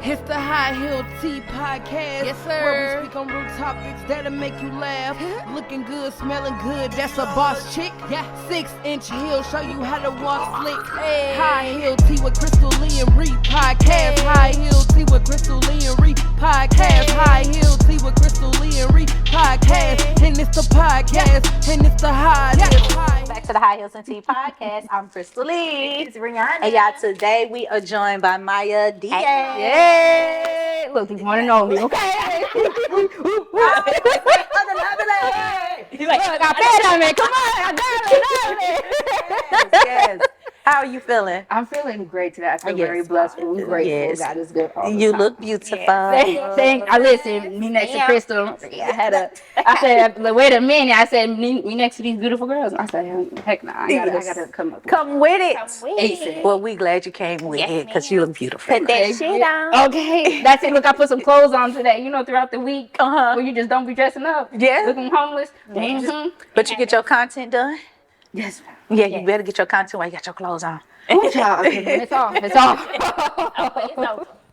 It's the High Heel Tea Podcast. Yes, sir. Where we speak on real topics that'll make you laugh. Looking good, smelling good, that's a boss chick. Yeah. 6-inch heel, show you how to walk slick. Hey. High Heel Tea with Crystal Lee and Ree Podcast. Hey. High Heel Tea with Crystal Lee and Ree Podcast. Hey. High Heel Tea with Crystal Lee and Ree Podcast. Hey. And it's the podcast, and it's the high. Back to the High Heels and Tea Podcast. I'm Crystal Lee. It's Rihanna. And y'all, today we are joined by Mya Diaz. Yay! Look, you want to know me, okay? He's like, I bet on it. Come on, I got it. Yes. How are you feeling? I'm feeling great today. I feel Yes. very blessed and grateful. Yes. God is good all the You time. look beautiful. I listened. Me next to Crystal. I said, wait a minute. I said, me next to these beautiful girls. I said, heck nah. I gotta come up. Come with it. ASAP. Well, we glad you came with it because you look beautiful. Put that shit on. Okay, that's it. Look, I put some clothes on today. You know, throughout the week, Uh-huh. where you just don't be dressing up. Yeah. Looking homeless. Mm-hmm. But you get your content done? Yes. Yeah, you better get your content while you got your clothes on. Ooh, child. It's off. It's off.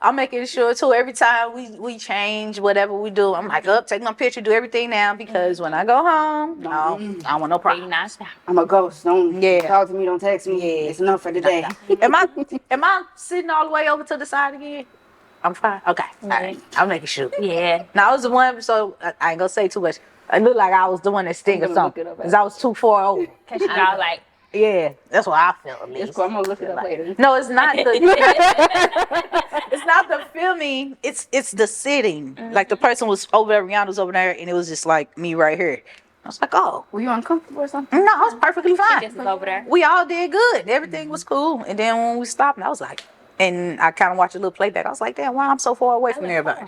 I'm making sure too, every time we change whatever we do, I'm like, take my picture, do everything now, because when I go home, I don't want no problem. I'm a ghost. Don't Yeah. talk to me. Don't text me. Yeah. It's enough for today. Am I sitting all the way over to the side again? I'm fine. Okay. All right. I'm making sure. Yeah. Now I was the one, so I ain't gonna say too much. It looked like I was the one that sting or I'm gonna look something. it up. Because I was too far over. Cause you all like, Yeah, that's what I feel at It's least. cool. I'm gonna look it up later. No, it's not the it's not the filming, it's the sitting. Like the person was over there, Rihanna was over there, and it was just like me right here. I was like, oh. Were you uncomfortable or something? No, I was perfectly fine. just was over there. We all did good. Everything was cool. And then when we stopped, I was like, and I kind of watched a little playback. I was like, damn, why I'm so far away from everybody?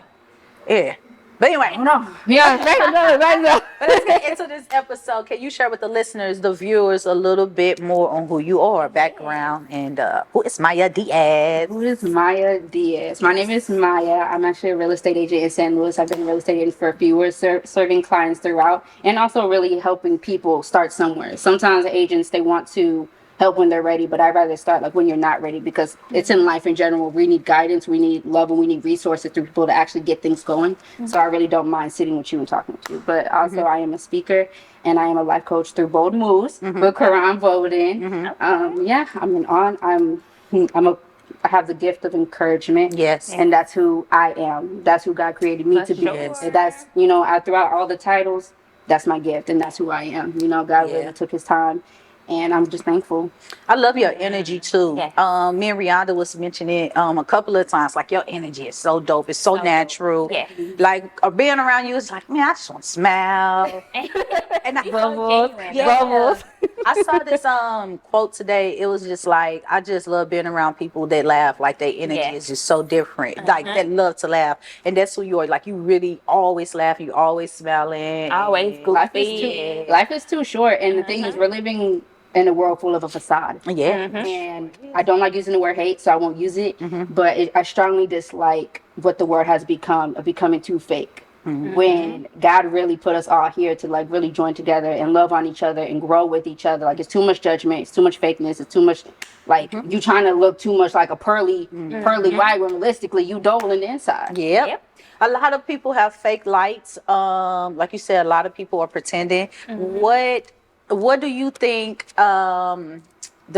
Yeah. But anyway, No. Yeah. Right. but let's get into this episode. Can you share with the listeners, the viewers, a little bit more on who you are, background, and who is Mya Diaz? Who is Mya Diaz? My name is Mya. I'm actually a real estate agent in St. Louis. I've been a real estate agent for a few years, serving clients throughout, and also really helping people start somewhere. Sometimes agents, they want to help when they're ready, but I'd rather start like when you're not ready, because it's in life in general. We need guidance, we need love, and we need resources through people to actually get things going. So I really don't mind sitting with you and talking to you. But also I am a speaker and I am a life coach through Bold Moves with Quran Voting. I have the gift of encouragement. Yes. And that's who I am. That's who God created me to be. Yes. And that's, throughout all the titles, that's my gift and that's who I am. God really took his time. And I'm just thankful. I love your energy too. Yeah. Me and Rihanna was mentioning it a couple of times. Like, your energy is so dope. It's so natural. Yeah. Like, being around you is like, man, I just want to smile. And Bubbles. Bubbles. I saw this quote today. It was just like, I just love being around people that laugh. Like, their energy is just so different. Like, that love to laugh. And that's who you are. Like, you really always laugh. You always smiling. Always goofy. Life is too short. And the thing is, we're living in a world full of a facade. Yeah. And I don't like using the word hate, so I won't use it. But I strongly dislike what the word has become, of becoming too fake. When God really put us all here to like really join together and love on each other and grow with each other. Like, it's too much judgment, it's too much fakeness, it's too much like you trying to look too much like a pearly white, when realistically you dull in the inside. Yep. A lot of people have fake lights. Like you said, a lot of people are pretending. What do you think, the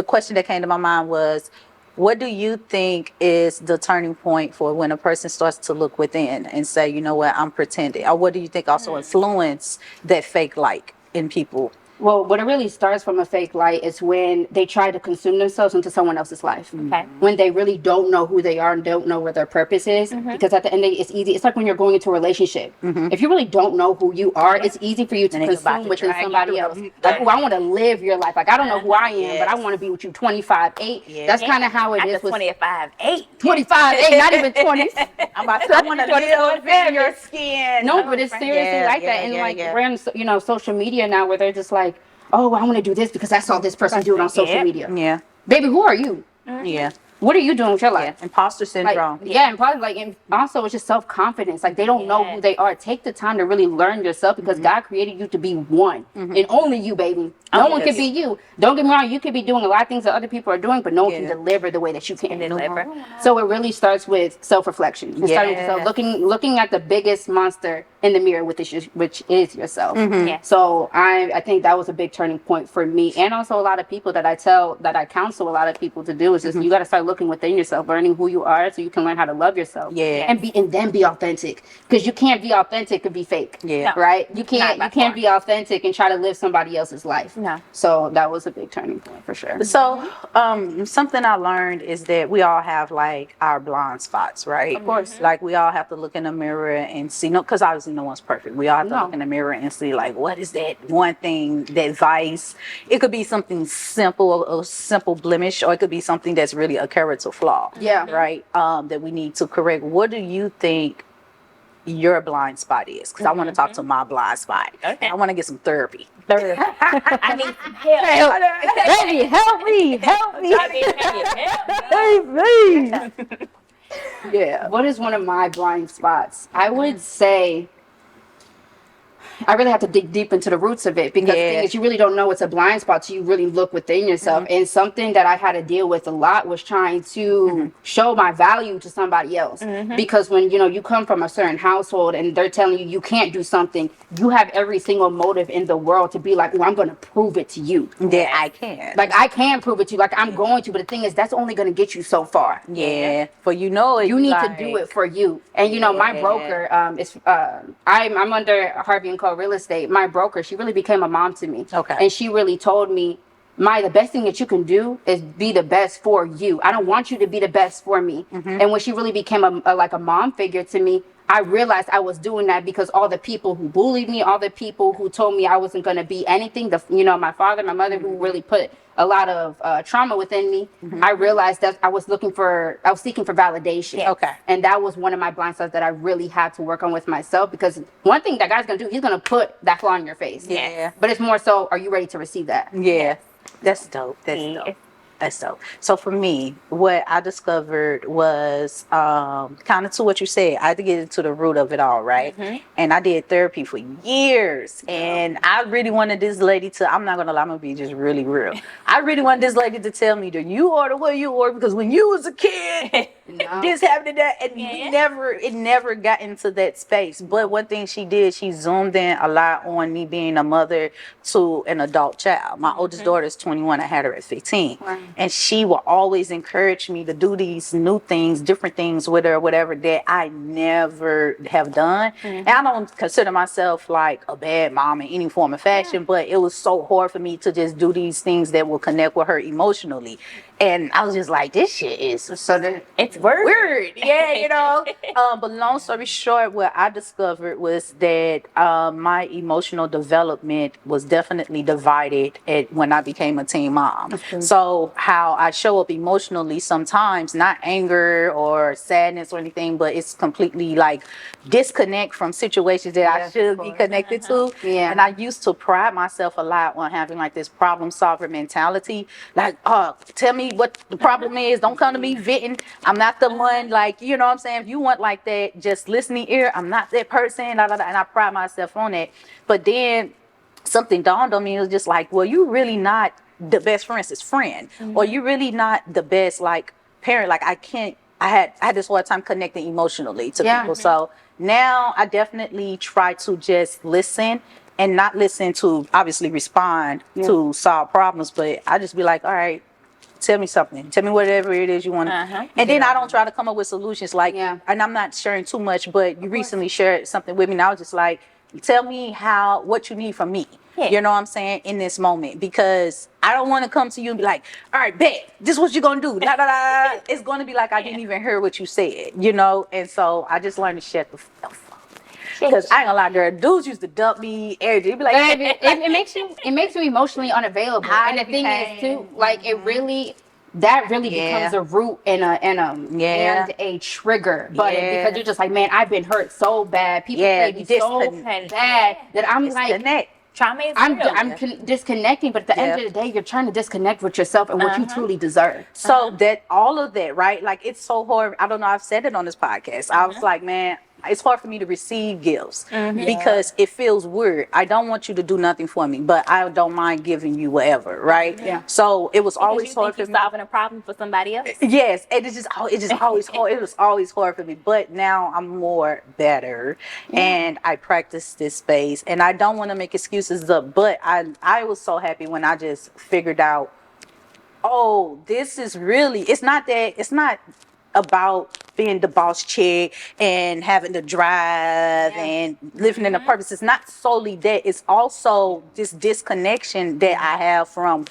question that came to my mind was, what do you think is the turning point for when a person starts to look within and say, you know what, I'm pretending? Or what do you think also influence that fake light in people? Well, what it really starts from a fake light is when they try to consume themselves into someone else's life. Okay. When they really don't know who they are and don't know what their purpose is. Because at the end of the day, it's easy. It's like when you're going into a relationship. If you really don't know who you are, it's easy for you to consume within somebody else. Like, I want to live your life. Like, I don't know who I am, but I want to be with you 25-8. That's kind of how it is with 25-8. 25-8, not even 20. I want to live in your skin. No, but it's seriously like that. And we're on, social media now where they're just like, oh, I want to do this because I saw this person do it on social media. Yeah. Baby, who are you? Yeah. what are you doing with your life? Imposter syndrome. And probably and also it's just self-confidence. Like they don't know who they are. Take the time to really learn yourself because God created you to be one and only you, baby. No one could be you. Don't get me wrong, you could be doing a lot of things that other people are doing, but no one can deliver the way that you can. So it really starts with self-reflection. You're starting with looking at the biggest monster in the mirror, which is yourself. So I think that was a big turning point for me, and also a lot of people that I counsel a lot of people to do is just you got to start looking within yourself, learning who you are, so you can learn how to love yourself. And then be authentic, because you can't be authentic and be fake. Right? You can't be authentic and try to live somebody else's life. No. So that was a big turning point for sure. So, something I learned is that we all have like our blind spots, right? Of course. Like we all have to look in the mirror and see, because obviously no one's perfect. We all have to look in the mirror and see like, what is that one thing, that vice? It could be something simple, a simple blemish, or it could be something that's really a character flaw. Right? That we need to correct. What do you think your blind spot is? Because I want to talk to my blind spot. Okay. I want to get some therapy. I need some help. Baby, help me. Yeah. What is one of my blind spots? I would say I really have to dig deep into the roots of it, because the thing is, you really don't know it's a blind spot till you really look within yourself. And something that I had to deal with a lot was trying to show my value to somebody else. Because when you come from a certain household and they're telling you can't do something, you have every single motive in the world to be like, well, I'm going to prove it to you that I can. Like I can prove it to you, like I'm going to. But the thing is, that's only going to get you so far. For you need to do it for you. And my broker is I'm under Harvey and Co. Real Estate. My broker, she really became a mom to me. And she really told me, the best thing that you can do is be the best for you. I don't want you to be the best for me. And when she really became a mom figure to me, I realized I was doing that because all the people who bullied me, all the people who told me I wasn't going to be anything, my father, my mother, who really put a lot of trauma within me, I realized that I was seeking for validation. And that was one of my blind spots that I really had to work on with myself, because one thing that God's going to do, he's going to put that flaw in your face. But it's more so, are you ready to receive that? That's dope. That's dope. So for me, what I discovered was kind of to what you said. I had to get into the root of it all, right? And I did therapy for years. And I really wanted this lady to, I'm not going to lie, I'm going to be just really real. I really wanted this lady to tell me that you order what you order, because when you was a kid, this happened to that. And it never got into that space. But one thing she did, she zoomed in a lot on me being a mother to an adult child. My oldest daughter is 21. I had her at 15. And she will always encourage me to do these new things, different things with her, whatever, that I never have done. And I don't consider myself like a bad mom in any form of fashion, but it was so hard for me to just do these things that will connect with her emotionally. And I was just like, this shit is it's weird. But long story short, what I discovered was that my emotional development was definitely divided when I became a teen mom. So how I show up emotionally sometimes, not anger or sadness or anything, but it's completely like disconnect from situations that I should be connected to. And I used to pride myself a lot on having like this problem solver mentality. Like, tell me what the problem is. Don't come to me venting. I'm not the one, like, you know what I'm saying? If you want like that, just listening ear, I'm not that person. And I pride myself on that. But then something dawned on me. It was just like, well, you really not the best friend, or you really not the best like parent. Like I had this hard time connecting emotionally to people. So now I definitely try to just listen, and not listen to obviously respond to solve problems, but I just be like, all right, tell me something. Tell me whatever it is you want. And then I don't try to come up with solutions like, and I'm not sharing too much, but you recently shared something with me, and I was just like, tell me what you need from me. You know what I'm saying? In this moment, because I don't want to come to you and be like, all right, bet, this is what you're going to do. It's going to be like, I didn't even hear what you said, And so I just learned to shut the fuck up. Because I ain't gonna lie, girl, dudes used to dump me every day. Be like, baby, it makes you emotionally unavailable. And the thing is too, like that really becomes a root and a trigger button, because you're just like, man, I've been hurt so bad. People play me so bad that I'm like, trauma is real. Disconnecting, but at the end of the day, you're trying to disconnect with yourself and what you truly deserve. So that all of that, right? Like it's so hard. I don't know. I've said it on this podcast. I was like, man, it's hard for me to receive gifts because it feels weird. I don't want you to do nothing for me, but I don't mind giving you whatever, right? Yeah. So it was Because always you hard think for you're me. solving a problem for somebody else. Yes, it just always hard. It was always hard for me, but now I'm more better, and I practice this space, and I don't want to make excuses up. But I was so happy when I just figured out, oh, this is really. It's not about being the boss chick and having the drive and living in a purpose. It's not solely that. It's also this disconnection that I have from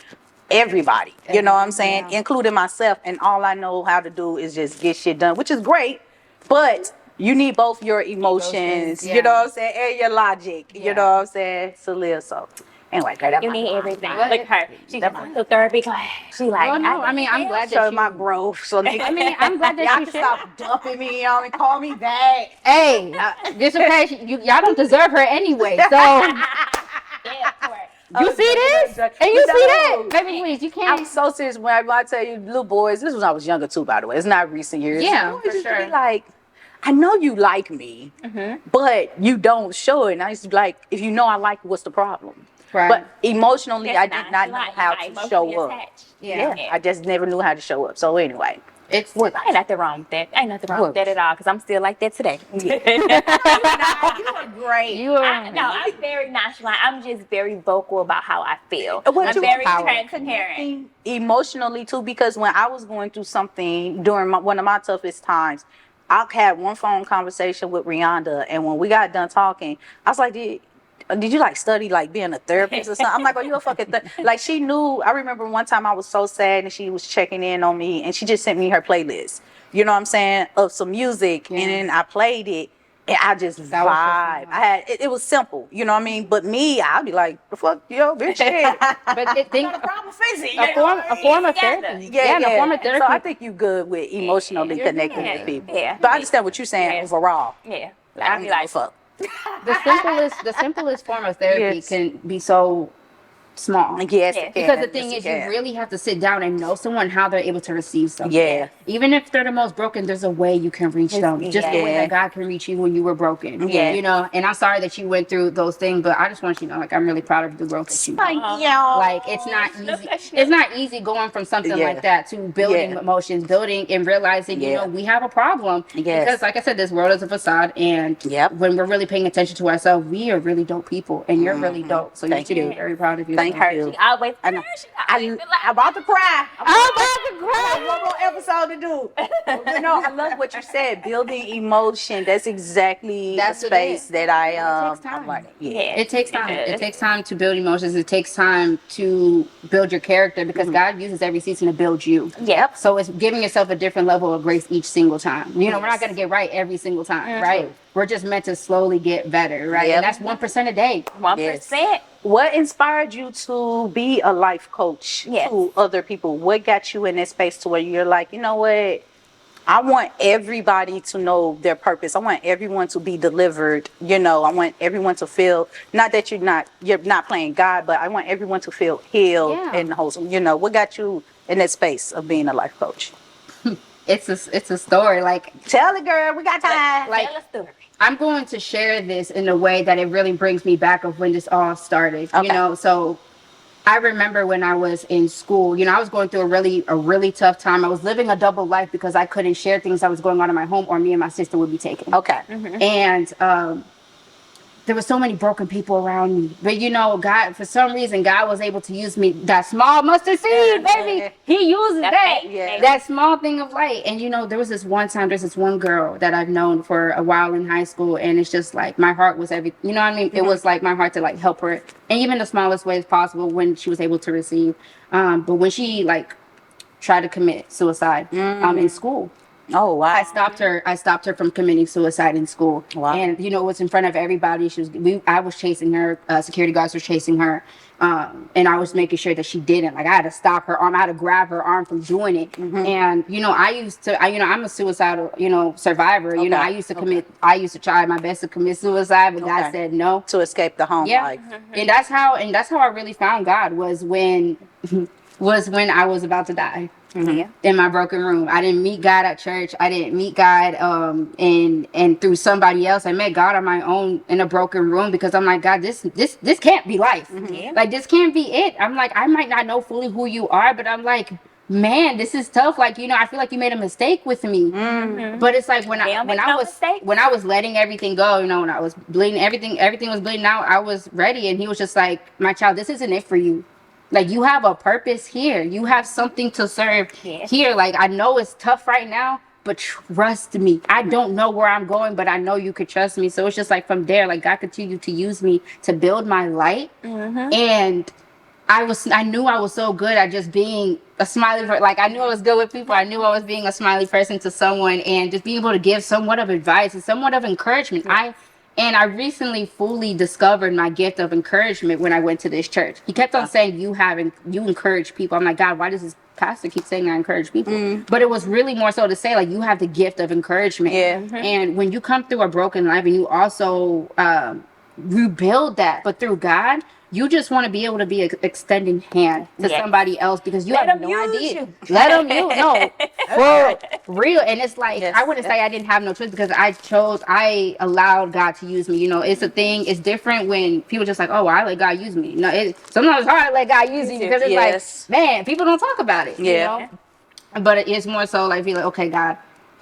everybody. You know what I'm saying? Including myself. And all I know how to do is just get shit done, which is great. But you need both your emotions, you know what I'm saying, and your logic. You know what I'm saying? To live. So anyway, You need everything. Look at her. She's the therapy class. She like, Well, no, I mean, I'm glad show that my you. growth. So I mean, I'm glad that y'all you can shared. stop dumping me on and call me back. Hey, just okay. Y'all don't deserve her anyway. So yeah, correct. you see this, and you see that, baby. Please, you can't. I'm so serious when I tell you, little boys. This was when I was younger too, by the way. It's not recent years. Yeah, Boys for used to sure. be like, I know you like me, but you don't show it. And I used to be like, if you know I like you, what's the problem? Right. But emotionally, I That's did not know nonchalant. how You're to emotionally show up. attached. Yeah. I just never knew how to show up. So anyway, It's Ain't nothing wrong with that. Ain't nothing wrong with that at all. Because I'm still like that today. you were great. you are. No, I'm very nonchalant. I'm just very vocal about how I feel. What I'm you- very Power. transparent. Emotionally too, because when I was going through something during one of my toughest times, I had one phone conversation with Rihanna, and when we got done talking, I was like, did you like study like being a therapist or something? I'm like, are you a fucking like she knew. I remember one time I was so sad and she was checking in on me and she just sent me her playlist, you know what I'm saying, of some music, and then I played it and I just vibe. I had it was simple, you know what I mean? But me, I'd be like, the fuck, yo, bitch, shit. But it think problem fixing. a form of therapy. Yeah, a form of therapy. So I think you good with emotionally connecting with people. Yeah. But I understand what you're saying overall. Yeah. Like, I'd be like, fuck. the simplest form of therapy Yes. can be so small. Yes, Yeah. it Because can. the thing Yes, is, it you can. really have to sit down and know someone how they're able to receive something. Yeah. Even if they're the most broken, there's a way you can reach them. Just the way Yeah. that God can reach you when you were broken. Yeah. You know, and I'm sorry that you went through those things, but I just want you to know, like, I'm really proud of the growth that you made. Like, it's not easy. It's not easy going from something Yeah. like that to building Yeah. emotions, building and realizing, you Yeah. know, we have a problem. Yes. Because, like I said, this world is a facade, and Yep. when we're really paying attention to ourselves, we are really dope people, and you're really dope. So Thank you should you. be very proud of you. Thank you. she always, I know. she always be like, I'm about to cry. I'm about to I have one more episode to do. You know, I love what you said. Building emotion. That's exactly That's the what it space is. that I takes time. I'm learning. Yeah. It takes time. It It does. takes time to build emotions. It takes time to build your character because God uses every season to build you. Yep. So it's giving yourself a different level of grace each single time. You know, we're not going to get right every single time, right? We're just meant to slowly get better, right? Yep. And that's 1% a day. 1%. What inspired you to be a life coach Yes. to other people? What got you in that space to where you're like, you know what? I want everybody to know their purpose. I want everyone to be delivered. You know, I want everyone to feel, not that you're not playing God, but I want everyone to feel healed Yeah. and wholesome. You know, what got you in that space of being a life coach? It's a story. Like, Tell it, girl. We got time. like Tell a story. I'm going to share this in a way that it really brings me back of when this all started. Okay. You know, so I remember when I was in school, you know, I was going through a really tough time. I was living a double life because I couldn't share things that was going on in my home, or me and my sister would be taken. Okay. And there were so many broken people around me. But you know, God, for some reason, God was able to use me, that small mustard seed, baby. He uses that, faith, yeah. that small thing of light. And you know, there's this one girl that I've known for a while in high school, and it's just like my heart was you know what I mean? It was like my heart to like help her, and even the smallest ways possible when she was able to receive. But when she like tried to commit suicide in school. Oh wow. I stopped her from committing suicide in school. Wow. And you know, it was in front of everybody. I was chasing her, security guards were chasing her. And I was making sure that she didn't. Like, I had to stop her arm, I had to grab her arm from doing it. And you know, I'm a suicidal, survivor. You know, I used to try my best to commit suicide, but God said no. To escape the home life. And that's how I really found God, was when I was about to die. In my broken room. I didn't meet God at church. I didn't meet God and through somebody else. I met God on my own in a broken room, because I'm like, God, this can't be life. Like, this can't be it. I'm like, I might not know fully who you are, but I'm like, man, this is tough. Like, I feel like you made a mistake with me. But it's like when I was letting everything go, when I was bleeding, everything was bleeding out, I was ready. And he was just like, my child, this isn't it for you. Like, you have a purpose here. You have something to serve here. Like, I know it's tough right now, but trust me. I don't know where I'm going, but I know you could trust me. So it's just like, from there, like, God continued to use me to build my light. And I knew I was so good at just being a smiley person. Like, I knew I was good with people. I knew I was being a smiley person to someone, and just being able to give somewhat of advice and somewhat of encouragement. And I recently fully discovered my gift of encouragement when I went to this church. He kept on saying, you encourage people. I'm like, God, why does this pastor keep saying I encourage people? But it was really more so to say, like, you have the gift of encouragement. And when you come through a broken life, and you also rebuild that, but through God, you just want to be able to be an extending hand to somebody else, because you have no idea. Let them use. No, for real. And it's like, I wouldn't say I didn't have no choice, because I allowed God to use me. It's a thing. It's different when people just like, oh, well, I let God use me. No, sometimes it's hard to let God use you, because it's like, man, people don't talk about it. You know? But it's more so like, be like, okay, God,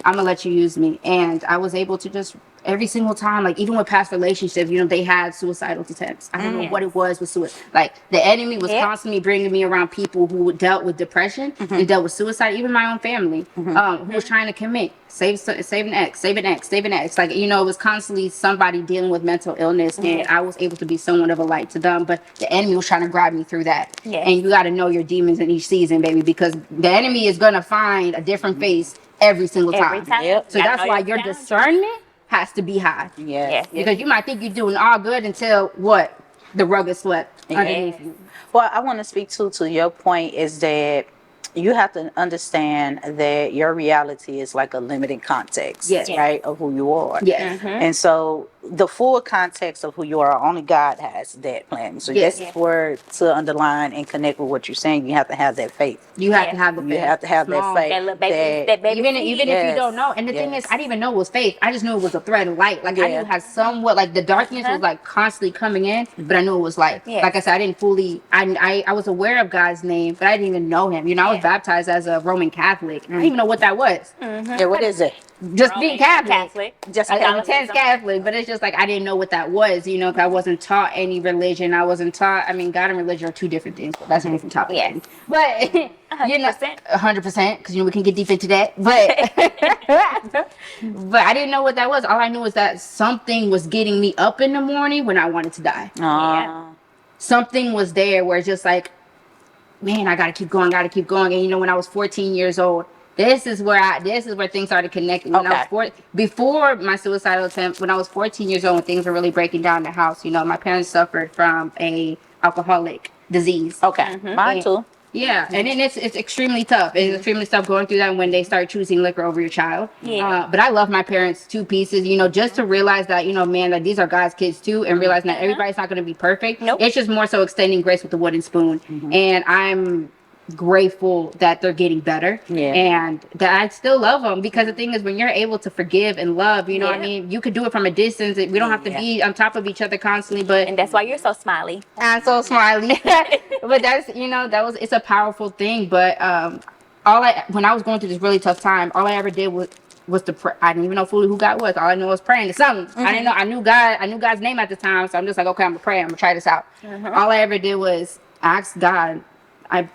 I'm gonna let you use me. And I was able to just, every single time, like, even with past relationships, they had suicidal attempts. I don't know what it was with suicide. Like, the enemy was constantly bringing me around people who dealt with depression and dealt with suicide. Even my own family, who was trying to commit, save an ex. Like, it was constantly somebody dealing with mental illness, and I was able to be somewhat of a light to them. But the enemy was trying to grab me through that. And you got to know your demons in each season, baby, because the enemy is gonna find a different face every single time. So that's why your discernment has to be high. Because you might think you're doing all good until what? The rug is swept underneath you. Well, I want to speak to your point, is that you have to understand that your reality is like a limited context, right, of who you are. And so the full context of who you are, only God has that plan. So that's where to underline and connect with what you're saying. You have to have that faith. You have to have the faith. You have to have that faith. That little baby, that baby even if you don't know. And the thing is, I didn't even know it was faith. I just knew it was a thread of light. Like, I knew it had somewhat, like, the darkness was like constantly coming in, but I knew it was light. Like I said, I didn't fully, I was aware of God's name, but I didn't even know him. I was baptized as a Roman Catholic. I didn't even know what that was. Yeah, what is it? Just being Catholic. Just I'm intense Catholic, but it's just like, I didn't know what that was, 'cause I wasn't taught any religion. I wasn't taught, God and religion are two different things, but that's a different topic. But, 100%, because, we can get deep into that. But, but I didn't know what that was. All I knew was that something was getting me up in the morning when I wanted to die. Something was there where it's just like, man, I gotta keep going. And when I was 14 years old, this is where things started connecting. When I was before my suicidal attempt, when I was 14 years old, when things were really breaking down in the house, my parents suffered from a alcoholic disease. Mine too. Yeah, and then it's extremely tough. It's extremely tough going through that when they start choosing liquor over your child. But I love my parents to pieces, just to realize that, man, that these are God's kids too, and realizing that everybody's not going to be perfect. It's just more so extending grace with the wooden spoon. And I'm grateful that they're getting better, and that I still love them, because the thing is, when you're able to forgive and love, what I mean, you could do it from a distance. We don't have to be on top of each other constantly, and that's why you're so smiley. I'm so smiley. But that's, it's a powerful thing. But when I was going through this really tough time, all I ever did was to pray. I didn't even know fully who God was. All I knew was praying to something. I didn't know. I knew God's name at the time, so I'm just like, okay, I'm gonna pray. I'm gonna try this out. All I ever did was ask God,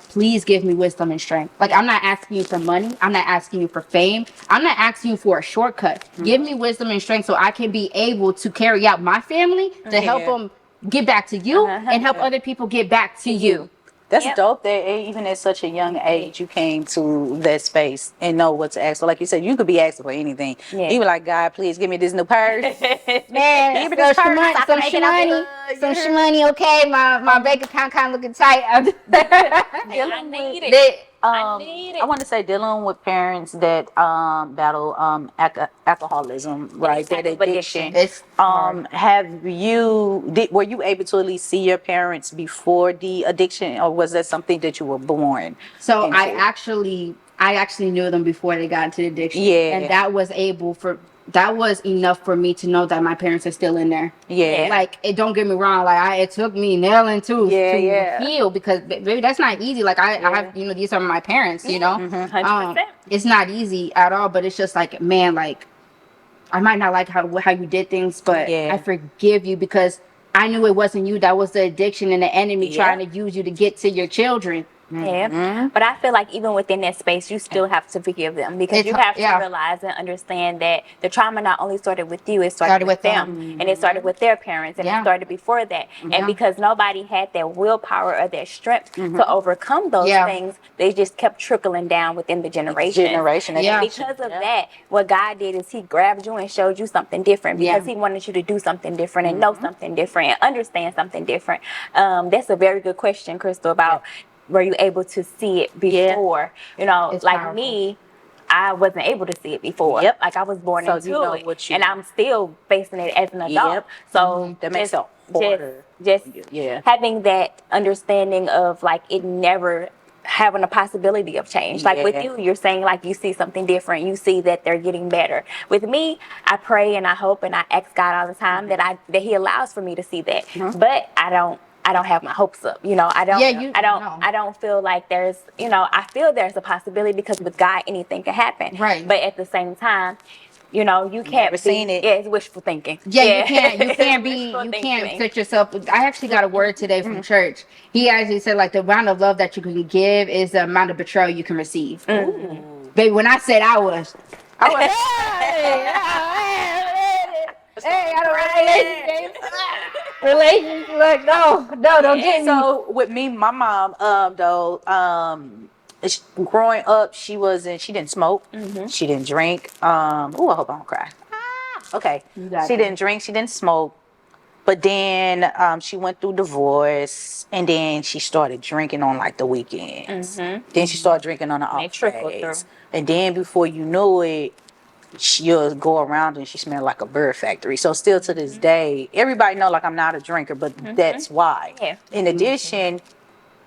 please give me wisdom and strength. Like, I'm not asking you for money. I'm not asking you for fame. I'm not asking you for a shortcut. Give me wisdom and strength so I can be able to carry out my family, to help them get back to you, and help other people get back to you. That's Yep. dope that even at such a young age you came to that space and know what to ask for. Like you said, you could be asking for anything. Yeah. You be like, God, please give me this new purse. Man, Give me this purse. I can make it up some good. shmoney, okay? My bank account kind of looking tight. I need it. I need it. I want to say dealing with parents that battle alcoholism, right? type That of addiction. addiction. It's hard. Were you able to at least see your parents before the addiction, or was that something that you were born So into? I actually knew them before they got into the addiction. Yeah. And that was enough for me to know that my parents are still in there. Yeah. Like, don't get me wrong, like it took me nail and tooth to heal, because baby, that's not easy. Like I have, these are my parents, 100%. it's not easy at all, but it's just like, man, like I might not like how you did things, but I forgive you, because I knew it wasn't you. That was the addiction and the enemy trying to use you to get to your children. Yeah, but I feel like even within that space, you still have to forgive them, because you have to realize and understand that the trauma not only started with you, it started with them, and it started with their parents, and it started before that. And because nobody had that willpower or that strength to overcome those things, they just kept trickling down within the generation. And because of that, what God did is He grabbed you and showed you something different, because He wanted you to do something different and know something different and understand something different. That's a very good question, Crystal, about were you able to see it before? It's like powerful. Me, I wasn't able to see it before. Like I was born into it, and I'm still facing it as an adult. So that makes it harder. Just having that understanding of like it never having a possibility of change. Like with you, you're saying like you see something different. You see that they're getting better. With me, I pray and I hope and I ask God all the time that He allows for me to see that. But I don't have my hopes up. I don't feel like there's, I feel there's a possibility, because with God anything can happen. Right. But at the same time, you can't Never seen it. Yeah, it's wishful thinking. You can't set yourself. I actually got a word today from church. He actually said, like, the amount of love that you can give is the amount of betrayal you can receive. Baby, when I said I was hey, I don't relationship. Like, no, don't get me. So with me, my mom, growing up, she didn't smoke, she didn't drink. I hope I don't cry. Okay, she didn't drink, she didn't smoke, but then she went through divorce, and then she started drinking on like the weekends. Then she started drinking on the off days, and then before you know it, she'll go around and she smelled like a bird factory. So still to this day, everybody know like I'm not a drinker, but that's why. In addition,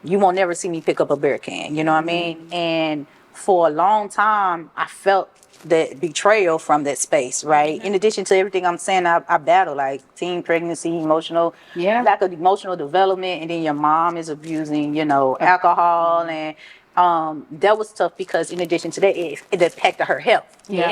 you won't never see me pick up a beer can. You know what I mean? And for a long time, I felt that betrayal from that space, right? In addition to everything I'm saying, I battle like teen pregnancy, lack of emotional development, and then your mom is abusing, alcohol, and that was tough, because in addition to that, it impacted her health.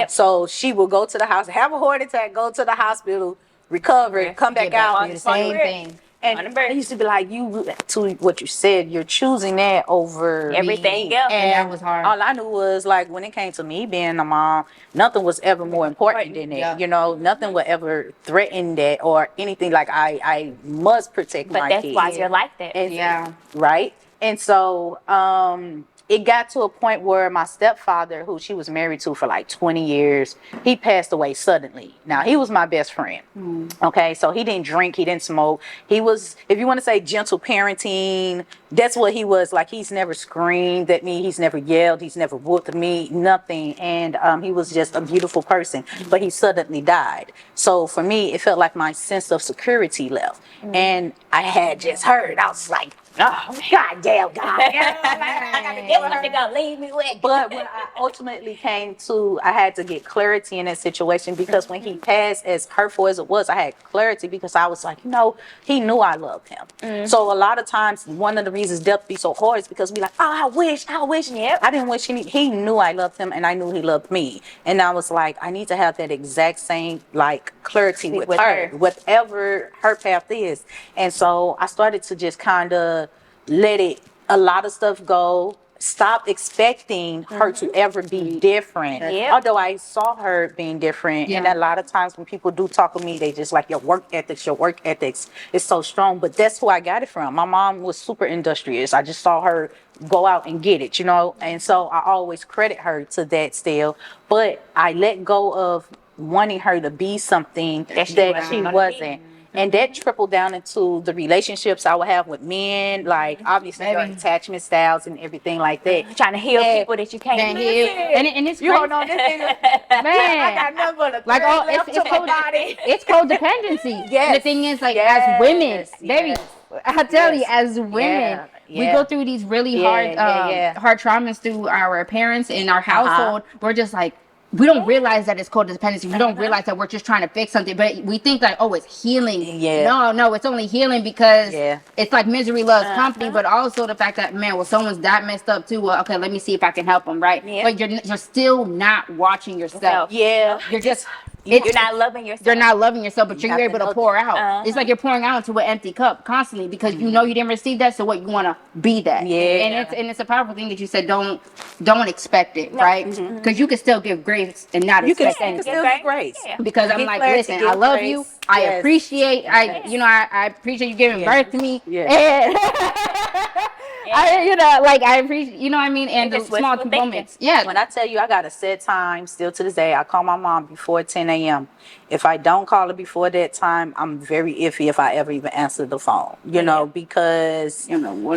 So she will go to the house, have a heart attack, go to the hospital, recover, come back out. The same thing. And I used to be like, to what you said, you're choosing that over everything me. else. And that was hard. All I knew was, like, when it came to me being a mom, nothing was ever more important than it. Nothing would ever threaten that or anything. Like, I must protect my kids. But that's why you're like that. Right? And so, it got to a point where my stepfather, who she was married to for like 20 years, he passed away suddenly. Now, he was my best friend. Okay, so he didn't drink, he didn't smoke. He was, if you want to say gentle parenting, that's what he was. Like, he's never screamed at me, he's never yelled, he's never whooped me, nothing. And he was just a beautiful person, but he suddenly died. So for me, it felt like my sense of security left. And I had just heard, I was like, oh, God damn, God. I got to get what they're going to leave me with. But when I ultimately came to, I had to get clarity in that situation, because when he passed, as hurtful as it was, I had clarity, because I was like, he knew I loved him. So a lot of times, one of the reasons death be so hard is because we like, oh, I wish. I didn't wish he knew I loved him, and I knew he loved me. And I was like, I need to have that exact same, like, clarity with her, whatever her path is. And so I started to just kind of let a lot of stuff go, stop expecting her to ever be different. Yep. Although I saw her being different, and a lot of times when people do talk to me, they just like your work ethics is so strong. But that's who I got it from. My mom was super industrious. I just saw her go out and get it, and so I always credit her to that still. But I let go of wanting her to be something that she wasn't. And that trickled down into the relationships I would have with men, like obviously your attachment styles and everything like that. Trying to heal people that you can't heal. And it's You don't know this nigga. man. I got nothing but a Like it's codependency. Yes. And the thing is, like, as women, baby, I tell you, as women, we go through these really hard traumas through our parents in our household. We're just like, we don't realize that it's codependency. We don't realize that we're just trying to fix something, but we think like, oh, it's healing. No, it's only healing because it's like misery loves company, but also the fact that, man, well, someone's that messed up too. Well, okay, let me see if I can help them, right? But you're still not watching yourself. You're just... You're not loving yourself. You're not loving yourself, but you're able to pour out. It's like you're pouring out into an empty cup constantly because you know you didn't receive that, so what, you want to be that. And it's a powerful thing that you said, don't expect it, right? Because you can still give grace and not expect anything. You can still give grace. Because I'm like, listen, I love you. I appreciate, I appreciate you giving birth to me. And I appreciate, you know what I mean? And the small moments. When I tell you I got a set time, still to this day, I call my mom before 10 a.m. If I don't call her before that time, I'm very iffy if I ever even answer the phone, because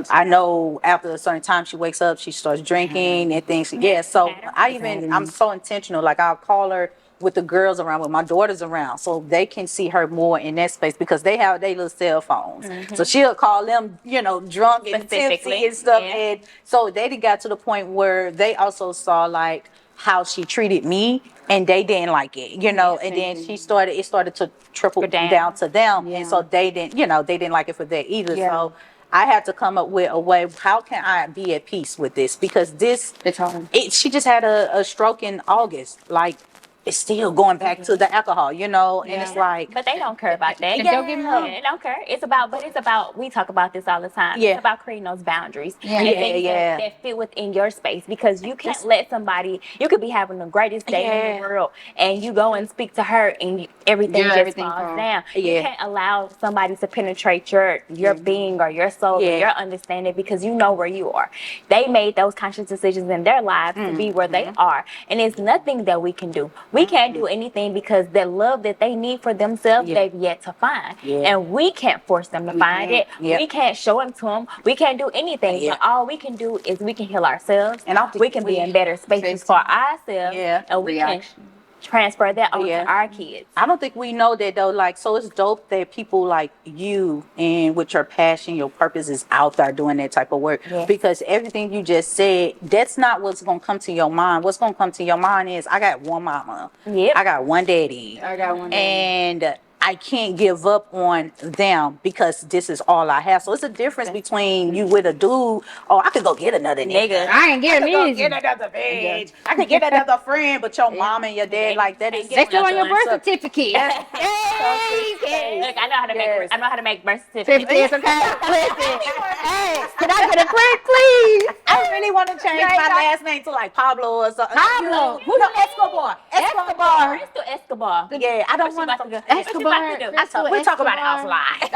I know after a certain time she wakes up, she starts drinking and things. So I'm so intentional. Like, I'll call her with the girls around, with my daughters around, so they can see her more in that space because they have their little cell phones. So she'll call them, drunk and tipsy and stuff. And so they got to the point where they also saw like how she treated me, and they didn't like it, and then it started to trickle down to them, and so they didn't like it for that either. So I had to come up with a way, how can I be at peace with this? Because it's hard. She just had a stroke in August, like, it's still going back to the alcohol, and it's like... But they don't care about that. Don't get me wrong. They don't care. It's about, we talk about this all the time. It's about creating those boundaries. That fit within your space, because you can't let somebody, you could be having the greatest day in the world, and you go and speak to her, and everything falls down. You can't allow somebody to penetrate your being or your soul or your understanding, because you know where you are. They made those conscious decisions in their lives to be where they are, and it's nothing that we can do. We can't do anything, because the love that they need for themselves, they've yet to find. And we can't force them to find it. We can't show it to them. We can't do anything. So all we can do is we can heal ourselves. And we can be in better spaces for ourselves. And we can transfer that on to our kids. I don't think we know that though. Like, so it's dope that people like you and with your passion, your purpose is out there doing that type of work. Because everything you just said, that's not what's gonna come to your mind. What's gonna come to your mind is, I got one mama. I got one daddy. And I can't give up on them because this is all I have. So it's a difference between you with a dude. Oh, I could go get another nigga. I ain't get me. Get another bitch. I could get another friend, but your mom and your dad, like, that is. They still on your birth certificate. Look, I know how to make birth certificates. Listen, hey, can I get a print, please? I really want to change my last name to like Pablo or something. Pablo. Who the Escobar? It's still Escobar. Yeah, I don't want to. Escobar. We're talking about House Live.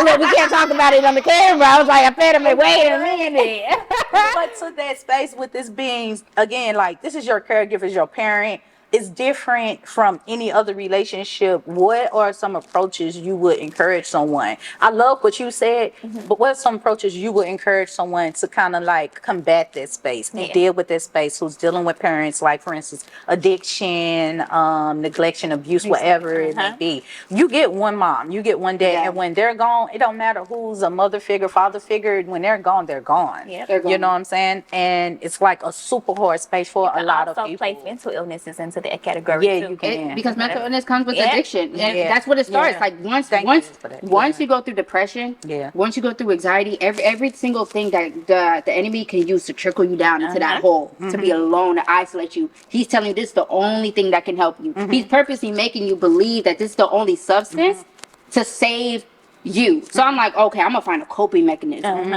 Look, we can't talk about it on the camera. I was like, I fed him and wait a minute. But to that space with this being, again, like, this is your caregiver, is your parent. It's different from any other relationship. What are some approaches you would encourage someone? I love what you said, but what are some approaches you would encourage someone to kind of like combat that space and deal with that space, who's dealing with parents, like, for instance, addiction, neglection, abuse, whatever it may be. You get one mom, you get one dad, and when they're gone, it don't matter who's a mother figure, father figure. When they're gone, they're gone. You know what I'm saying? And it's like a super hard space for a lot of people. Place mental illnesses into that category too. You can. Because mental illness comes with addiction. And that's what it starts. Like, once you go through depression, once you go through anxiety, every single thing that the enemy can use to trickle you down into that hole, to be alone, to isolate you, he's telling you this is the only thing that can help you. He's purposely making you believe that this is the only substance to save you. So I'm like, okay, I'm gonna find a coping mechanism.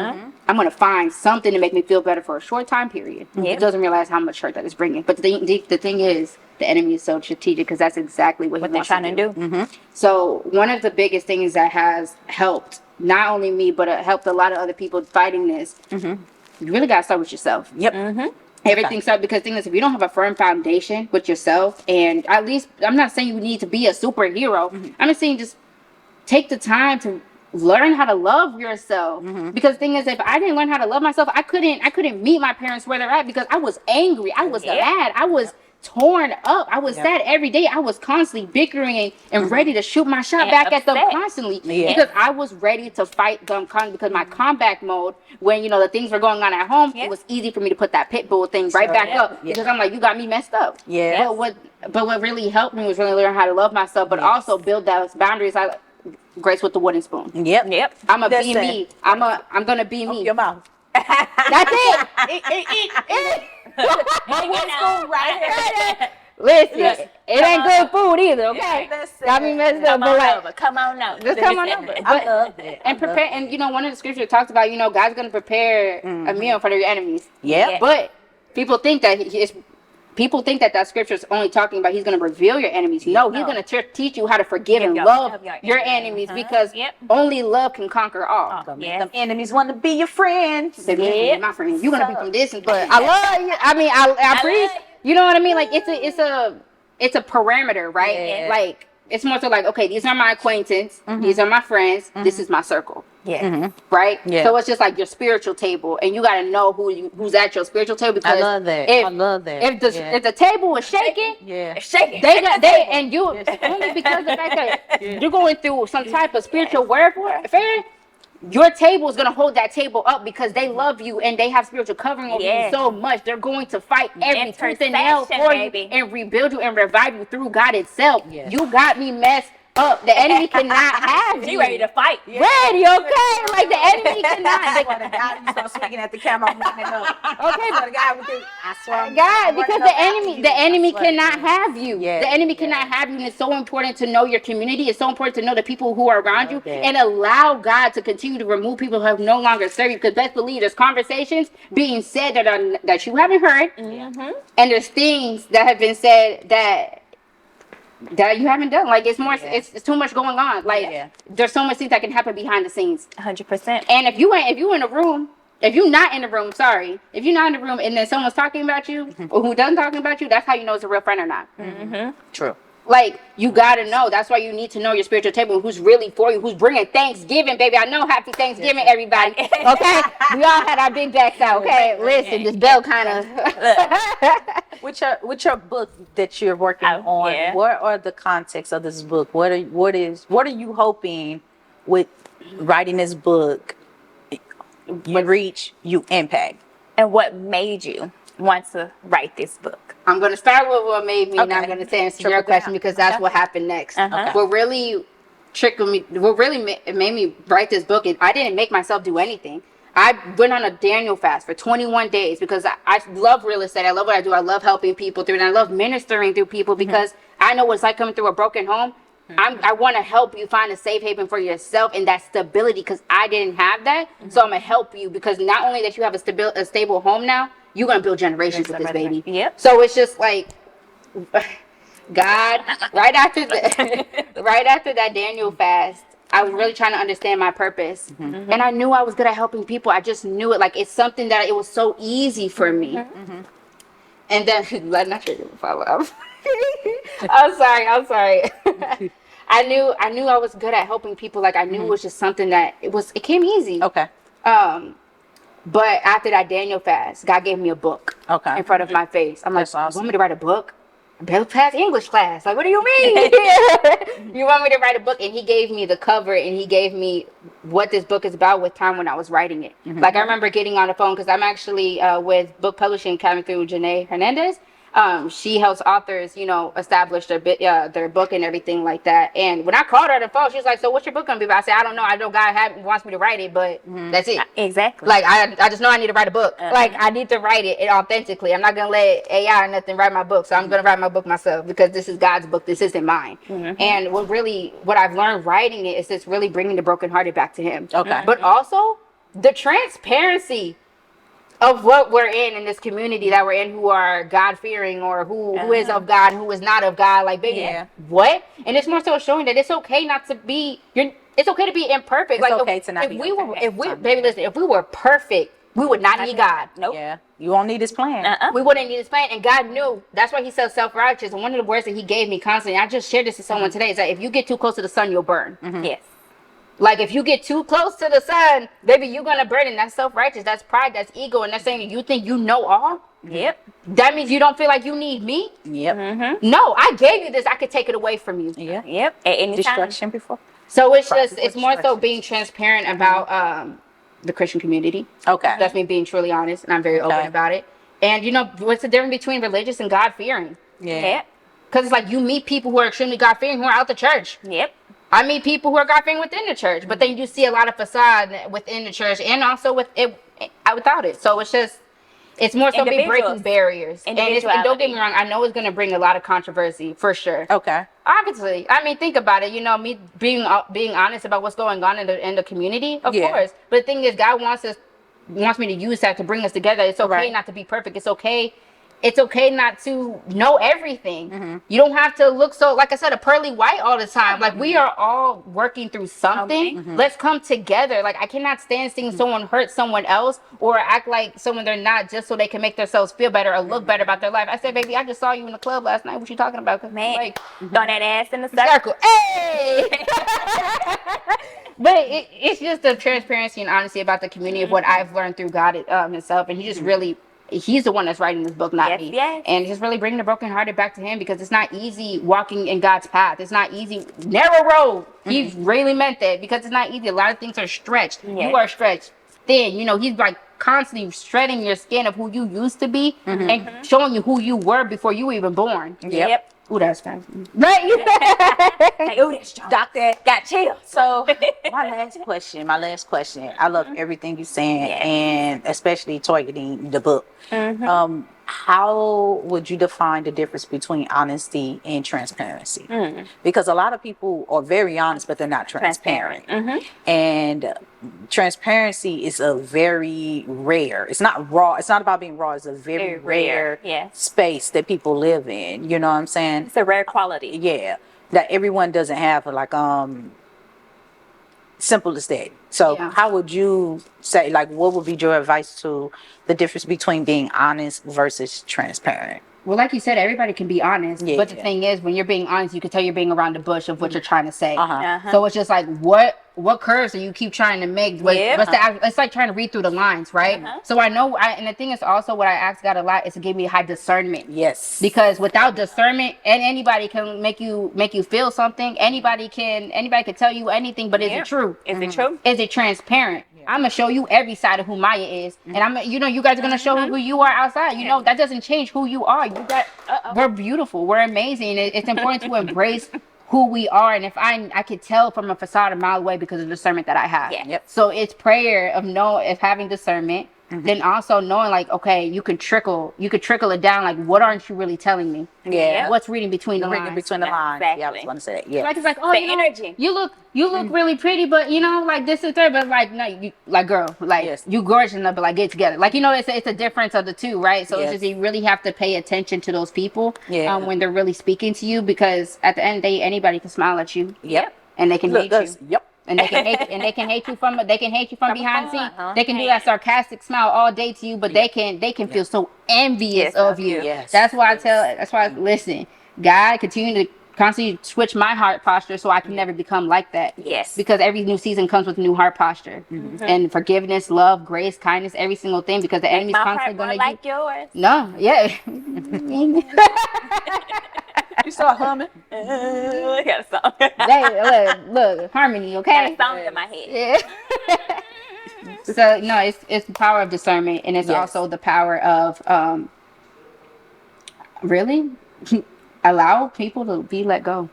I'm gonna find something to make me feel better for a short time period. It doesn't realize how much hurt that is bringing. But the thing is, the enemy is so strategic because that's exactly what they're trying to do. So one of the biggest things that has helped not only me, but it helped a lot of other people fighting this. You really gotta start with yourself. Everything starts because the thing is, if you don't have a firm foundation with yourself, and at least I'm not saying you need to be a superhero. I'm just saying just take the time to learn how to love yourself. Because the thing is, if I didn't learn how to love myself, I couldn't meet my parents where they're at because I was angry, I was mad, I was torn up, I was sad every day. I was constantly bickering and ready to shoot my shot back at them constantly because I was ready to fight them because my combat mode, when the things were going on at home, it was easy for me to put that pit bull thing right back up because I'm like, you got me messed up. But what really helped me was really learn how to love myself, but also build those boundaries. Grace with the wooden spoon. I'm a be me. I'm gonna be me. Open your mouth. That's it. My wooden spoon right here. Listen, it ain't good food either. Okay, got me messed up. Come on over. Just come on over. I love that. And prepare. And one of the scriptures talks about God's gonna prepare a meal for your enemies. But people think that that scripture is only talking about He's going to reveal your enemies. No, He's going to teach you how to forgive and love your enemies because only love can conquer all. Them enemies want to be your friends. My friend, you're going to be from this, but I love you. I mean, I appreciate. You know what I mean? Like it's a parameter, right? Like it's more so like, okay, these are my acquaintances, these are my friends, this is my circle. Right? So it's just like your spiritual table, and you got to know who's at your spiritual table because I love that. If the table is shaking, shaking. They and you only because of the fact that you're going through some type of spiritual warfare. Your table is going to hold that table up because they love you and they have spiritual covering over you so much. They're going to fight every tooth and nail for you and rebuild you and revive you through God itself. You got me messed up. The enemy cannot have you. You ready to fight? Ready, okay? Like the enemy cannot. God, you start speaking at the camera. I'm looking up. Okay, but God, I swear, God, because the enemy cannot have you. The enemy cannot have you, and it's so important to know your community. It's so important to know the people who are around you, and allow God to continue to remove people who have no longer served you. Because best believe there's conversations being said that you haven't heard, and there's things that have been said that you haven't done. Like it's more, it's too much going on. Like there's so much things that can happen behind the scenes. 100%. And if you in a room, if you're not in the room, if you're not in the room and then someone's talking about you or who doesn't talking about you, that's how you know it's a real friend or not. True. Like you gotta know. That's why you need to know your spiritual table. Who's really for you? Who's bringing Thanksgiving, baby? I know. Happy Thanksgiving, everybody. Okay, we all had our big backs out. Okay, listen, this bell kind of. With your book that you're working on, what are the context of this book? What are you hoping with writing this book? You reach, you impact, and what made you want to write this book? I'm going to start with what made me, and I'm going to answer your question because that's what happened next. What really trickled me, what really made me write this book is I didn't make myself do anything. I went on a Daniel fast for 21 days because I love real estate. I love what I do. I love helping people through it. And I love ministering through people because I know what it's like coming through a broken home. I want to help you find a safe haven for yourself and that stability because I didn't have that. So I'm going to help you because not only that you have a stable home now, you're going to build generations with this baby. So it's just like, God, right after that Daniel fast, I was really trying to understand my purpose. And I knew I was good at helping people. I just knew it. Like, it's something that it was so easy for me. And then, I'm not sure you can follow up. I'm sorry. I knew I was good at helping people. Like, I knew it was just something that it came easy. Okay. But after that Daniel fast, God gave me a book in front of my face. I'm like, you want me to write a book? I barely passed English class. Like, what do you mean? You want me to write a book? And he gave me the cover and he gave me what this book is about with time when I was writing it. Like, I remember getting on the phone because I'm actually with book publishing coming through Janae Hernandez. She helps authors, establish their book and everything like that. And when I called her on the phone, she was like, "So what's your book gonna be about?" I said, "I don't know. I know God wants me to write it, but that's it." Exactly. Like I just know I need to write a book. Like I need to write it authentically. I'm not gonna let AI or nothing write my book. So I'm gonna write my book myself because this is God's book. This isn't mine. And what I've learned writing it is just really bringing the brokenhearted back to Him. Okay. But also the transparency of what we're in this community that we're in, who are God fearing or who is of God, who is not of God. Like, baby, what? And it's more so showing that it's okay not to be. It's okay to be imperfect. It's like okay to not be okay. If we were perfect, we would not need God. Nope. Yeah. You won't need His plan. We wouldn't need His plan, and God knew. That's why He said self-righteous. And one of the words that He gave me constantly, I just shared this to someone today, is that if you get too close to the sun, you'll burn. Yes. Like, if you get too close to the sun, baby, you're going to burn. And that's self-righteous. That's pride. That's ego. And that's saying you think you know all. Yep. That means you don't feel like you need me? Yep. No, I gave you this. I could take it away from you. Yeah. Yep. At any time. Destruction before. So it's more so being transparent about the Christian community. Okay. That's me being truly honest. And I'm very open about it. And, what's the difference between religious and God-fearing? Yeah. Yep. Because it's like you meet people who are extremely God-fearing who are out the church. Yep. I meet people who are God-fearing within the church, but then you see a lot of facade within the church and also without it. So it's more so be breaking barriers. And don't get me wrong, I know it's going to bring a lot of controversy for sure. Okay. Obviously, I mean, think about it. Me being honest about what's going on in the community, of course. But the thing is, God wants me to use that to bring us together. It's okay not to be perfect. It's okay not to know everything. You don't have to look so, like I said, a pearly white all the time. Like, we are all working through something. Let's come together. Like, I cannot stand seeing someone hurt someone else or act like someone they're not just so they can make themselves feel better or look better about their life. I said, baby, I just saw you in the club last night. What you talking about? Man, like, throw that ass in the circle. Hey! But it's just the transparency and honesty about the community of what I've learned through God himself. And he just really... He's the one that's writing this book, not me. Yes. And just really bringing the brokenhearted back to Him, because it's not easy walking in God's path. It's not easy. Narrow road. He really meant that, because it's not easy. A lot of things are stretched. Yes. You are stretched thin. He's like constantly shredding your skin of who you used to be and showing you who you were before you were even born. Yep. Ooh, that's fast. Right? Like, ooh, that's strong. Doctor, got chill. So my last question. I love everything you're saying, and especially targeting the book. How would you define the difference between honesty and transparency? Because a lot of people are very honest, but they're not transparent. And transparency is a very rare. It's not raw. It's not about being raw. It's a very rare space that people live in. You know what I'm saying? It's a rare quality. Yeah, that everyone doesn't have. Like simple as that. So how would you say, like, what would be your advice to the difference between being honest versus transparent? Well, like you said, everybody can be honest. But the thing is, when you're being honest, you can tell you're being around the bush of what you're trying to say. So it's just like, what curves do you keep trying to make? It's like trying to read through the lines, right? So I know, and the thing is also what I ask God a lot is to give me high discernment. Yes. Because without discernment, and anybody can make you feel something. Anybody can tell you anything, but is it true? Is it true? Is it transparent? I'm gonna show you every side of who Maya is, and you guys are gonna show who you are outside. That doesn't change who you are. We're beautiful. We're amazing. It's important to embrace who we are, and if I could tell from a facade a mile away because of the discernment that I have. So it's prayer of having discernment. Then also knowing, like, okay, you could trickle it down. Like, what aren't you really telling me? What's reading between the lines? Between the lines. Exactly. Yeah, I was going to say that. Yeah. Like, it's like, oh, energy. You look really pretty, but like this is there. But like, no, you like, girl, like you gorgeous enough, but like, get together. Like, it's a difference of the two, right? So it's just, you really have to pay attention to those people when they're really speaking to you, because at the end of the day, anybody can smile at you. And they can hate you. And they can hate you from behind the scenes. They can do that sarcastic smile all day to you, but they can feel so envious of you. That's why I listen. God, continue to constantly switch my heart posture so I can never become like that. Because every new season comes with a new heart posture. And forgiveness, love, grace, kindness, every single thing, because the enemy's constantly going to like yours. No, You start humming. I got a song. Look, harmony, okay? Got a song in my head. So it's the power of discernment, and it's also the power of really allow people to be let go.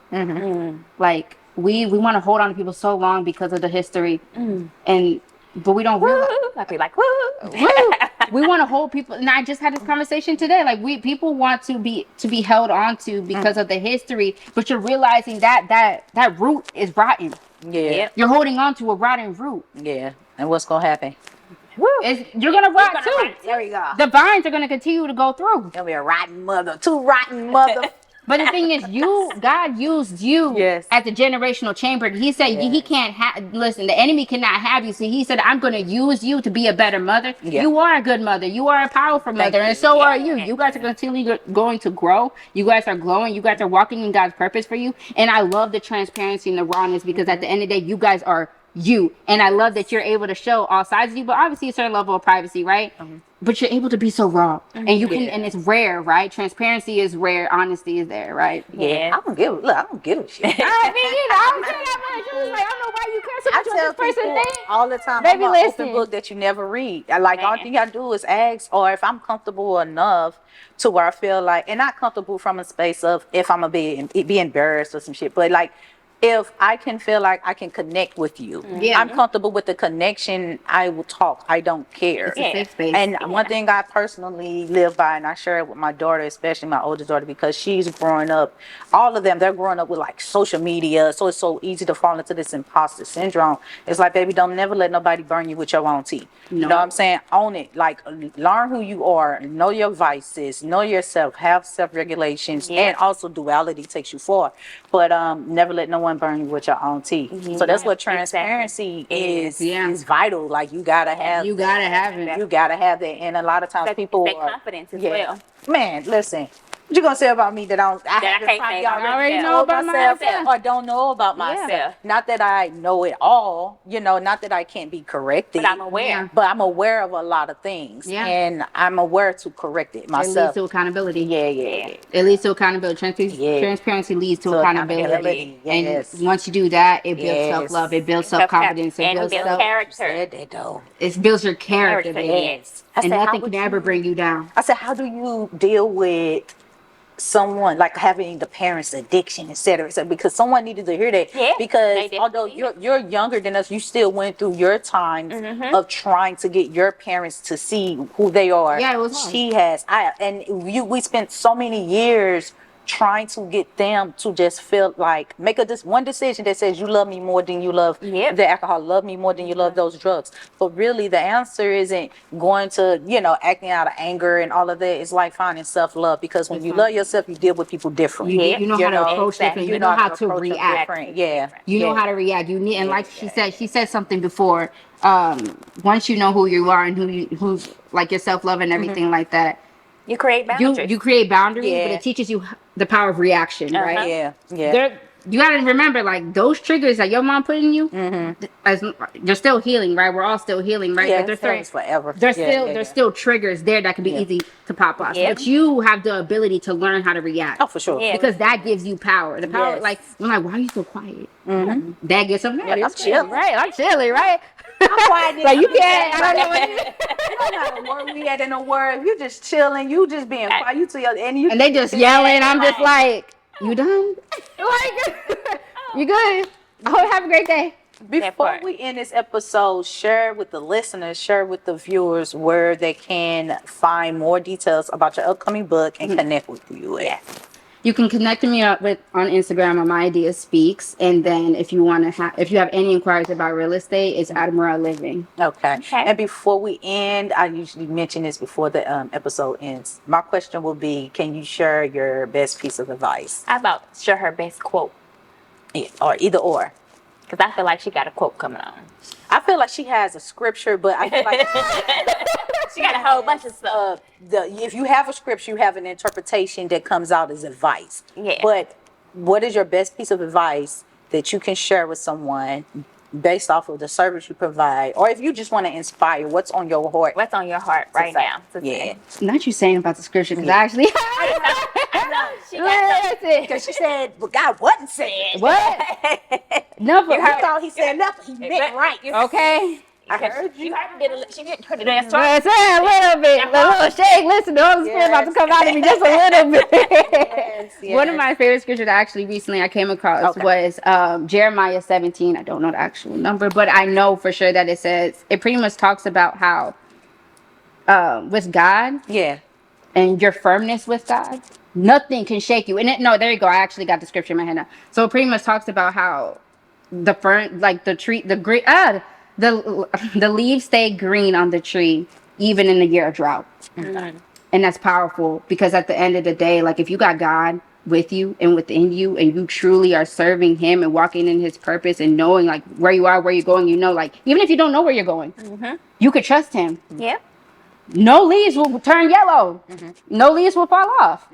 Like we want to hold on to people so long because of the history, but we don't realize. I'd be like, woo. We want to hold people, and I just had this conversation today. Like people want to be held on to because of the history, but you're realizing that root is rotten. Yeah. You're holding on to a rotten root. Yeah. And what's gonna happen? You're gonna rot too. There you go. The vines are gonna continue to go through. Gonna be a rotten mother. Two rotten mother. But the thing is, God used you Yes. as a generational chamber. He said he can't listen, the enemy cannot have you. So he said, I'm going to use you to be a better mother. Yeah. You are a good mother. You are a powerful mother. And so are you. You guys are continually going to grow. You guys are glowing. You guys are walking in God's purpose for you. And I love the transparency and the rawness because at the end of the day, you guys are you. And I love that you're able to show all sides of you, but obviously a certain level of privacy, right? But you're able to be so raw, and you can, and it's rare, right? Transparency is rare, honesty is there, right? Yeah. I don't give a shit. I mean, you know, I'm saying that much. You was like, I don't know why you care so I much tell about this person people thing. all the time, Baby, I'm an listen. open book that you never read. All thing I do is ask, or if I'm comfortable enough to where I feel like, and not comfortable from a space of if I'm gonna be embarrassed or some shit, but like, if I can feel like I can connect with you, I'm comfortable with the connection, I will talk. I don't care. It's a safe space. And one thing I personally live by, and I share it with my daughter, especially my oldest daughter, because she's growing up, all of them, they're growing up with like social media, so it's so easy to fall into this imposter syndrome. It's like, baby, don't never let nobody burn you with your own tea. No. You know what I'm saying? Own it. Like, learn who you are, know your vices, know yourself, have self-regulations, and also duality takes you far. But never let no one burn you with your own tea. So that's what transparency is vital. Like, you gotta have it. You gotta have that. And a lot of times people that confidence as well. Man, listen. What you gonna say about me that I can't say I already know about myself. or don't know about myself? Not that I know it all, not that I can't be corrected. But I'm aware. But I'm aware of a lot of things. Yeah. And I'm aware to correct it It myself. leads to accountability. Yeah. It leads to accountability. Transparency leads to accountability. Yes. And once you do that, it builds self-love. It builds self-confidence. And it builds character. It builds your character, baby. Yes. I And said, nothing can ever bring you down. I said, how do you deal with someone like having the parents' addiction, et cetera, because someone needed to hear that. Because although you're younger than us, you still went through your times of trying to get your parents to see who they are. Yeah, it was hard. She has. We spent so many years trying to get them to just feel like make one decision that says you love me more than you love the alcohol, love me more than you love those drugs. But really the answer isn't going to, acting out of anger and all of that. It's like finding self-love, because when you love yourself, you deal with people different. You know how to approach different. You know how to react. You know how to react. You need, and like she said something before. Once you know who you are and who's like your self-love and everything like that, you create boundaries. You create boundaries, but it teaches you the power of reaction, right? Yeah. You gotta remember, like, those triggers that your mom put in you, they're still healing, right? We're all still healing, right? Yeah, but they're forever. There's still triggers there that can be easy to pop off. But you have the ability to learn how to react. Oh, for sure. Because that gives you power. The power, like, I'm like, why are you so quiet? That gives something. I'm chilling. Right? I'm chilling, right? I'm quiet. Like, you can't. I don't know what you don't know the word we had in the word. You just chilling. You just being quiet. You to your and they just yelling. I'm just like, you done? Like, you good? I hope you have a great day. Before we end this episode, share with the listeners, share with the viewers where they can find more details about your upcoming book and connect with you. You can connect me up on Instagram on Mya Diaz Speaks, and then if you have any inquiries about real estate, it's Admiral Living. Okay. And before we end, I usually mention this before the episode ends. My question will be: can you share your best piece of advice? How about share her best quote? Yeah, or either or. Because I feel like she got a quote coming on. I feel like she has a scripture, but I feel like she got a whole bunch of stuff. If you have a scripture, you have an interpretation that comes out as advice. Yeah. But what is your best piece of advice that you can share with someone based off of the service you provide? Or if you just want to inspire, what's on your heart? What's on your heart right now? Not you saying about the scripture, because actually... Because she said, but God wasn't saying. What? No, but you thought he said nothing. He meant right. Okay. I heard you. She did her dance. But a little bit, a little shake. Listen, the Holy Spirit about to come out of me just a little bit. Yes. One of my favorite scriptures that actually recently I came across was Jeremiah 17. I don't know the actual number, but I know for sure that it pretty much talks about how with God, and your firmness with God, nothing can shake you. And there you go. I actually got the scripture in my head now. So it pretty much talks about how the fern, like the tree, the leaves stay green on the tree even in the year of drought. Mm-hmm. And that's powerful because at the end of the day, like if you got God with you and within you and you truly are serving him and walking in his purpose and knowing like where you are, where you're going, like even if you don't know where you're going, you could trust him. Yeah. No leaves will turn yellow. No leaves will fall off.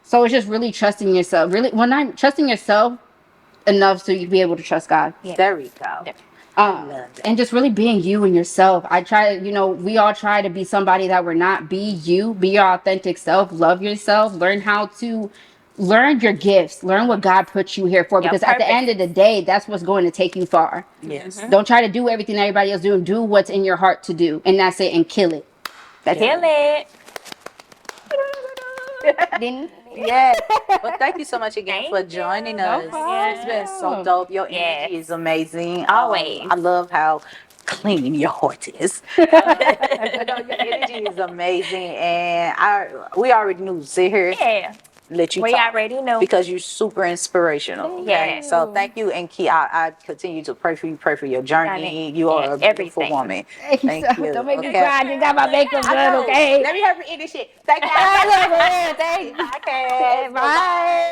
So it's just really trusting yourself. Really, trusting yourself enough so you be able to trust God. Yeah. There we go. And just really being you and yourself. I try, we all try to be somebody that we're not. Be you. Be your authentic self. Love yourself. Learn your gifts. Learn what God put you here for. Because at the end of the day, that's what's going to take you far. Yes. Don't try to do everything everybody else doing. Do what's in your heart to do. And that's it. And kill it. Kill it. Yes. Well, thank you so much again for joining us. It's been so dope. Your energy is amazing. Always. I love how clean your heart is. Your energy is amazing, and we already knew. Sit here. Yeah. Let you we talk already know because you're super inspirational. Okay? Yeah. So thank you, and Key, I continue to pray for your journey. You are a beautiful woman. Thank you. Don't make me cry. I just got my makeup done. Okay. Let me help you eat this shit. Thank you. Thank you. Okay. Bye.